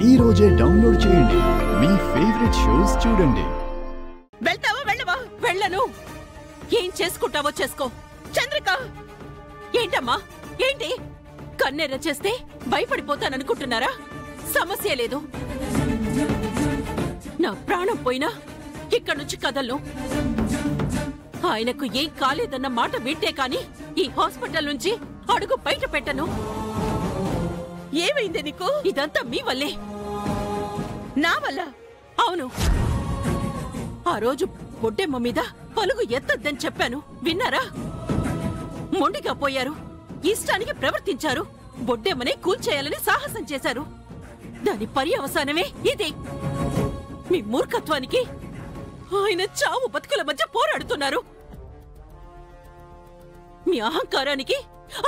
ఈ రోజే డౌన్లోడ్ చేయండి. మీ ఫేవరెట్ షోస్ చూడండి. వెళ్తావా వెళ్ళవా? వెళ్ళను. ఏం చేసుకుంటావో చేసుకో. చంద్రిక! ఏంటమ్మా? ఏంటి? కన్నెర్ర చేస్తే భయపడిపోతాననుకుంటున్నారా? సమస్య లేదు. నా ప్రాణం పోయినా ఇక్కడి నుంచి కదలను. ఆయనకు ఏం కాలేదన్న మాట వింటే కాని ఈ హాస్పిటల్ నుంచి అడుగు బయట పెట్టను. ఏమైంది నీకు? ఇదంతా మీ వల్లే. నా వల్ల? అవును. ఆ రోజు బొడ్డెమ్మ మీద పలుగు ఎత్తద్దని చెప్పాను, విన్నారా? మొండిగా పోయారు, ఇష్టానికి ప్రవర్తించారు, బొడ్డెమ్మనే కూల్చేయాలని సాహసం చేశారు. దాని పర్యవసానమే ఇది. మీ మూర్ఖత్వానికి ఆయన చావు బతుకుల మధ్య పోరాడుతున్నారు. మీ అహంకారానికి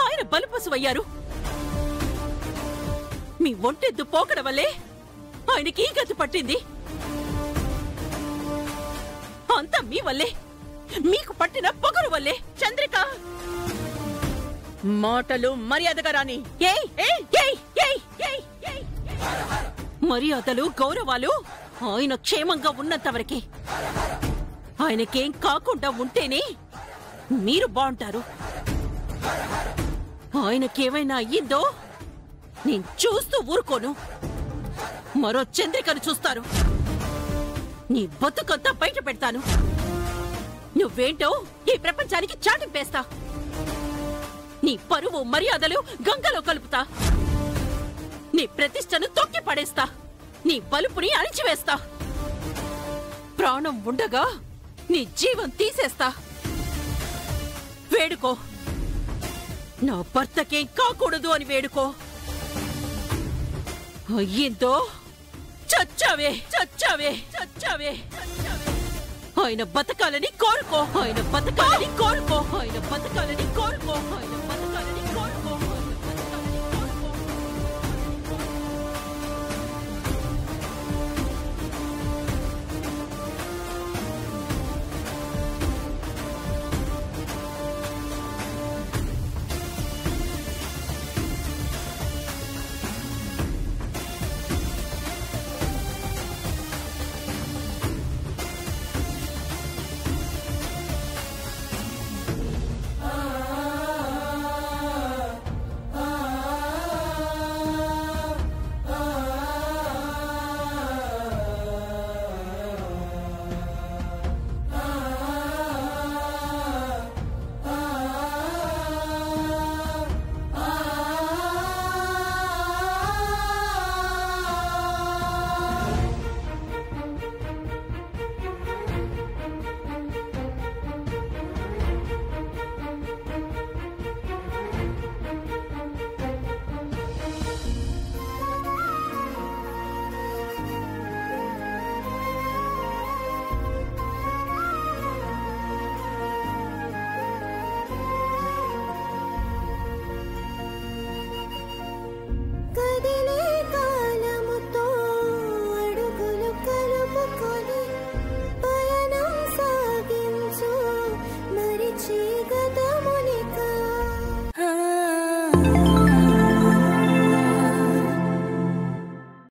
ఆయన బలిపశువయ్యారు. మీ ఒంటెద్దు పోకడ వల్లే ఆయనకి ఈ గతి పట్టింది. అంతా మీ వల్లే, మీకు పట్టిన పొగరు వల్లే. చంద్రిక! మాటలు మర్యాదగా రాని. మర్యాదలు గౌరవాలు ఆయన క్షేమంగా ఉన్నంత వరకే. ఆయనకేం కాకుండా ఉంటేనే మీరు బాగుంటారు. ఆయనకేమైనా అయ్యిందో నేను చూస్తూ ఊరుకోను. మరో చంద్రికను చూస్తారు. నీ బతుకంతా బయట పెడతాను. నువ్వేంటో ఈ ప్రపంచానికి చాటింపేస్తా. నీ పరువు మర్యాదలు గంగలో కలుపుతా. నీ ప్రతిష్టను తొక్కి పడేస్తా. నీ బలుపుని అణిచివేస్తా. ప్రాణం ఉండగా నీ జీవం తీసేస్తా. వేడుకో. నా భర్తకేం కాకూడదు అని వేడుకో. అయ్యిందో చచ్చావే, చచ్చావే, చచ్చావే. ఆయన బతకాలని కోరుకో. ఆయన బతకాలని కోరుకో. ఆయన బతకాలని కోరుకో. ఆయన బతకాలని కోరుకో. ఆ